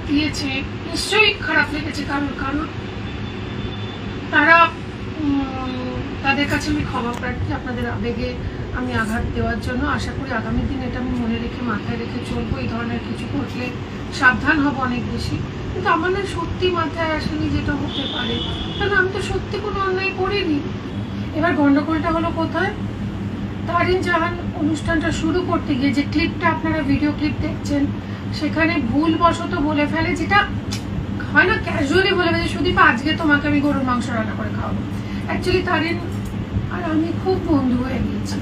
দিয়েছে নিশ্চয়ই খারাপ লেগেছে, কারণ তারা তাদের কাছে আমি ক্ষমা প্রার্থী আপনাদের আবেগে আমি আঘাত দেওয়ার জন্য। আশা করি আগামী দিন এটা আমি মনে রেখে মাথায় রেখে চলবো, এই ধরনের কিছু ঘটলে সাবধান হব অনেক বেশি। কিন্তু আমার না সত্যি মাথায় আসেনি যেটা হতে পারে, কারণ আমি তো সত্যি কোনো অন্যায় করিনি। এবার গন্ডগোলটা হলো কোথায়, তারিন জাহান অনুষ্ঠানটা শুরু করতে গিয়ে যে ক্লিপটা আপনারা ভিডিও ক্লিপ দেখছেন সেখানে ভুলবশত বলে ফেলে, যেটা হয় না ক্যাজুয়ালি বলে ফেলে, সুদীপা আজকে তোমাকে আমি গরুর মাংস রান্না করে খাওয়াবো। অ্যাকচুয়ালি তারিন আর আমি খুব বন্ধু হয়ে গিয়েছি,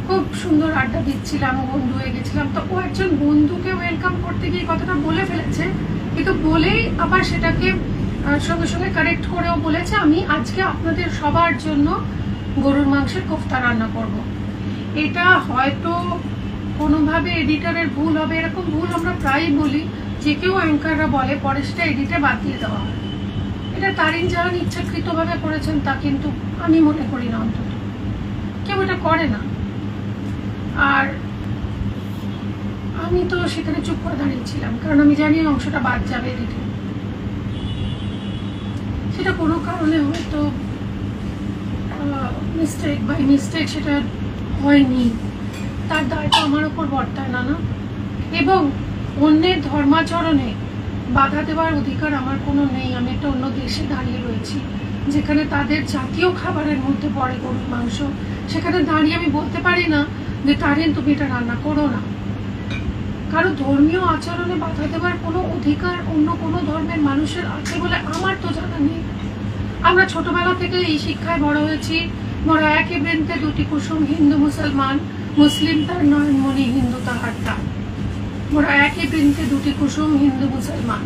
খুব সুন্দর আড্ডা দিচ্ছিলাম, বন্ধু হয়ে গেছিলাম। তো ও একজন বন্ধুকে ওয়েলকাম করতে গিয়ে কথাটা বলে ফেলেছে, কিন্তু বলেই আবার সেটাকে সঙ্গে সঙ্গে কারেক্ট করেও বলেছে আমি আজকে আপনাদের সবার জন্য গরুর মাংসের কোফতা রান্না করব। এটা হয়তো কোনোভাবে এডিটরের ভুল হবে, এরকম ভুল আমরা প্রায়ই বলি, যে কেউ অ্যাঙ্কাররা বলে, পরে সেটা এডিটে বাদ দিয়ে দেওয়া হয়। এটা তারিন জাহান ইচ্ছাকৃতভাবে করেছেন তা কিন্তু আমি মনে করি না, অন্তত কেউ এটা করে না। আর আমি তো সেখানে চুপ করে দাঁড়িয়েছিলাম, কারণ আমি জানি অংশটা বাদ যাবে এডিটে। সেটা কোনো কারণে হয়তো মিস্টেক বাই মিস্টেক সেটা হয়নি, তার দায়টা আমার উপর বর্তায় না। এবং অন্যের ধর্মাচরণে বাধা দেওয়ার অধিকার আমার কোনো নেই। আমি একটা অন্য দেশে দাঁড়িয়ে রয়েছি যেখানে তাদের জাতীয় খাবারের মধ্যে পড়ে গরুর মাংস, সেখানে দাঁড়িয়ে আমি বলতে পারি না যে তারিন তুমি এটা রান্না করো না। কারো ধর্মীয় আচরণে বাধা দেওয়ার কোনো অধিকার অন্য কোনো ধর্মের মানুষের আছে বলে আমার তো জানা নেই। আমরা ছোটবেলা থেকে এই শিক্ষায় বড় হয়েছি, মোরা একই বৃন্তে দুটি কুসুম, হিন্দু মুসলমান, মুসলিম তার নয়নমণি, হিন্দু তাহার প্রাণ। মোরা একই বৃন্তে দুটি কুসুম, হিন্দু মুসলমান।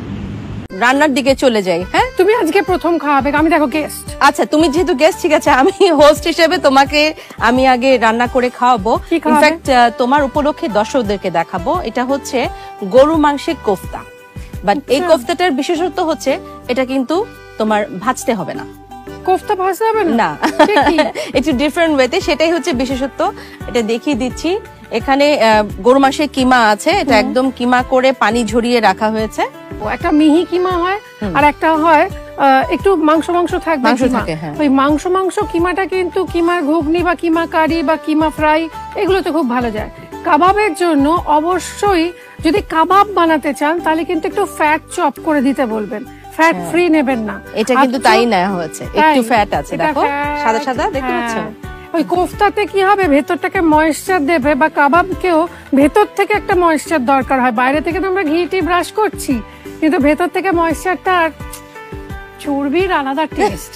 রান্নার দিকে চলে যাই। হ্যাঁ, তুমি আজকে প্রথম খাওয়াবে, আমি দেখো গেস্ট। আচ্ছা, তুমি যেহেতু গেস্ট, ঠিক আছে, আমি হোস্ট হিসেবে তোমাকে আমি আগে রান্না করে খাওয়াবো। ইনফ্যাক্ট তোমার উপলক্ষে দর্শকদেরকে দেখাবো। এটা হচ্ছে গরু মাংসের কোফতা, বাট এই কোফতাটার বিশেষত্ব হচ্ছে এটা কিন্তু তোমার ভাজতে হবে না। কোফতা ভাজতে হবে না? একটু ডিফারেন্ট ওয়েতে, সেটাই হচ্ছে বিশেষত্ব। এটা দেখিয়ে দিচ্ছি। এখানে গরু মাংসের কিমা আছে, এটা একদম কিমা করে পানি ঝরিয়ে রাখা হয়েছে। একটা মিহি কিমা হয় আর একটা হয় একটু মাংস মাংস থাকবে, ওই মাংস কিমাটা কিন্তু কিমার ঘুগনি বা কিমা কারি বা কিমা ফ্রাই এগুলোতে খুব ভালো যায়। কাবাবের জন্য অবশ্যই যদি কাবাব বানাতে চান তাহলে কিন্তু একটু ফ্যাট চপ করে দিতে বলবেন, ফ্যাট ফ্রি নেবেন না। এটা কিন্তু তাই নেওয়া হয়েছে, একটু ফ্যাট আছে, দেখো সাদা সাদা দেখতে পাচ্ছ। ওই কোফতাতে কি হবে, ভেতরটাকে ময়েশ্চার দেবে, বা কাবাবকেও ভেতর থেকে একটা ময়েশ্চার দরকার হয়। বাইরে থেকে তো আমরা ঘি ব্রাশ করছি, কিন্তু ভেতর থেকে ময়েশ্চারটা, চর্বির আলাদা টেস্ট।